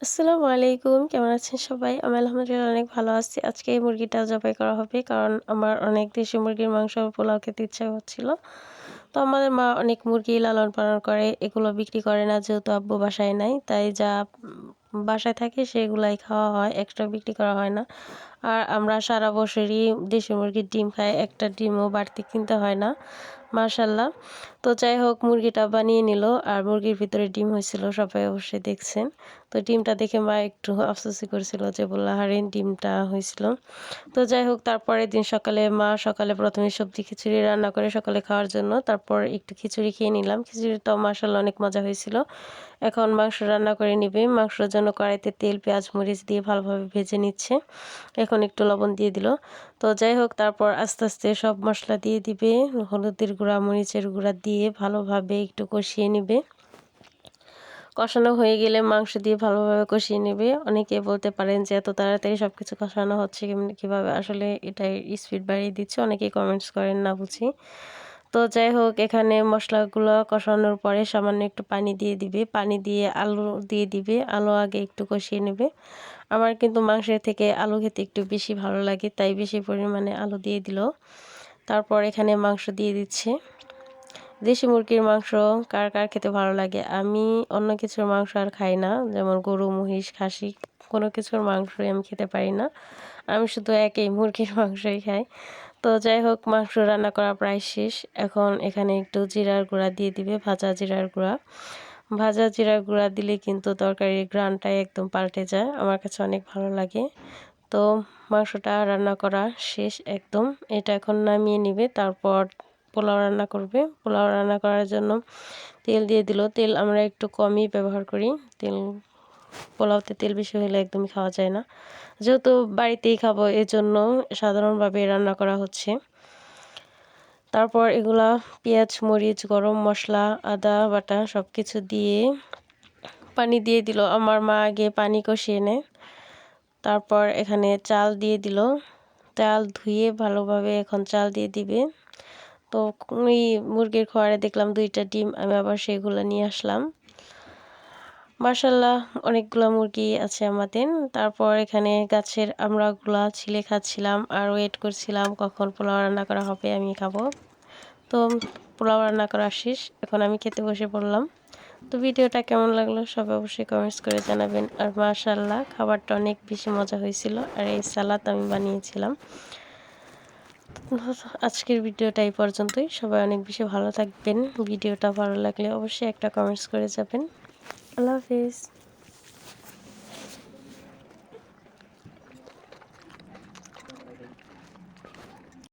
আসসালামু আলাইকুম, কেমন আছেন সবাই? আমি আলহামদুলিল্লাহ অনেক ভালো আছি। আজকে এই মুরগিটা জবাই করা হবে কারণ আমার অনেক দেশি মুরগির মাংস পোলাও খেতে ইচ্ছা হচ্ছিল। তো আমাদের মা অনেক মুরগি লালন পালন করে, এগুলো বিক্রি করে না যেহেতু আব্বু বাসায় নাই, তাই যা বাসায় থাকে সেগুলাই খাওয়া হয়, এক্সট্রা বিক্রি করা হয় না। আর আমরা সারা বছরই দেশি মুরগির ডিম খাই, একটা ডিমও বাড়তি কিনতে হয় না, মাশাল্লাহ। তো যাই হোক, মুরগিটা বানিয়ে নিল আর মুরগির ভিতরে ডিম হয়েছিল, সবাই অবশ্যই দেখছেন। তো ডিমটা দেখে মা একটু আফসোসই করেছিল যে বললা হারিন ডিমটা হয়েছিল। তো যাই হোক, তারপরের দিন সকালে মা প্রথমে সবজি খিচুড়ি রান্না করে সকালে খাওয়ার জন্য, তারপর একটু খিচুড়ি খেয়ে নিলাম। খিচুড়িটাও মাশাল্লাহ অনেক মজা হয়েছিল। এখন মাংস রান্না করে নিবে। মাংসের জন্য কড়াইতে তেল পেঁয়াজ মরিচ দিয়ে ভালোভাবে ভেজে নিচ্ছে। এখন একটু লবণ দিয়ে দিল। তো যাই হোক, তারপর আস্তে আস্তে সব মশলা দিয়ে দিবে, হলুদের গুঁড়া মরিচের গুঁড়া দিয়ে ভালোভাবে একটু কষিয়ে নিবে। কষানো হয়ে গেলে মাংস দিয়ে ভালোভাবে কষিয়ে নেবে। অনেকে বলতে পারেন যে এত তাড়াতাড়ি সব কিছু কষানো হচ্ছে কীভাবে, আসলে এটাই স্পিড বাড়িয়ে দিচ্ছে, অনেকেই কমেন্টস করেন না বুঝি। তো যাই হোক, এখানে মশলাগুলো কষানোর পরে সামান্য একটু পানি দিয়ে দিবে, পানি দিয়ে আলু দিয়ে দিবে, আলু আগে একটু কষিয়ে নেবে। আমার কিন্তু মাংসের থেকে আলু খেতে একটু বেশি ভালো লাগে, তাই বেশি পরিমাণে আলু দিয়ে দিল। তারপর এখানে মাংস দিয়ে দিচ্ছে। দেশি মুরগির মাংস কার কার খেতে ভালো লাগে? আমি অন্য কিছুর মাংস আর খাই না, যেমন গরু মহিষ খাসি কোনো কিছুর মাংসই আমি খেতে পারি না। আমি শুধু একই মুরগির মাংসই খাই। তো যাই হোক, মাংস রান্না করা প্রায় শেষ। এখন এখানে একটু জিরার গুঁড়া দিয়ে দিবে, ভাজা জিরার গুঁড়া। ভাজা জিরার গুঁড়া দিলে কিন্তু তরকারির ঘ্রাণটাই একদম পাল্টে যায়, আমার কাছে অনেক ভালো লাগে। তো মাংসটা রান্না করা শেষ একদম। এটা এখন নামিয়ে নিবে, তারপর পোলাও রান্না করবে। পোলাও রান্না করার জন্য তেল দিয়ে দিল। তেল আমরা একটু কমই ব্যবহার করি। পোলাওতে তেল বেশি হলে একদমই খাওয়া যায় না। যেহেতু বাড়িতেই খাবো, এজন্য সাধারণভাবে রান্না করা হচ্ছে। তারপর এগুলা পেঁয়াজ মরিচ গরম মশলা আদা বাটা সব কিছু দিয়ে পানি দিয়ে দিল। আমার মা আগে পানি কষিয়ে নেয়, তারপর এখানে চাল দিয়ে দিল। চাল ধুয়ে ভালোভাবে এখন চাল দিয়ে দিবে। তো ওই মুরগির খোয়ারে দেখলাম 2টা ডিম, আমি আবার সেগুলো নিয়ে আসলাম। মাশাল্লাহ, অনেকগুলো মুরগি আছে আমাদের। তারপর এখানে গাছের আমড়াগুলা ছিলে খাচ্ছিলাম আর ওয়েট করছিলাম কখন পোলাও রান্না করা হবে, আমি খাবো। তো পোলাও রান্না করা শেষ, এখন আমি খেতে বসে পড়লাম। তো ভিডিওটা কেমন লাগলো সবাই অবশ্যই কমেন্টস করে জানাবেন। আর মাশাল্লাহ, খাবারটা অনেক বেশি মজা হয়েছিল। আর এই সালাদ আমি বানিয়েছিলাম। আজকের ভিডিওটা এই পর্যন্তই। সবাই অনেক বেশি ভালো থাকবেন। ভিডিওটা ভালো লাগলে অবশ্যই একটা কমেন্টস করে যাবেন। আল্লাহ হাফিজ।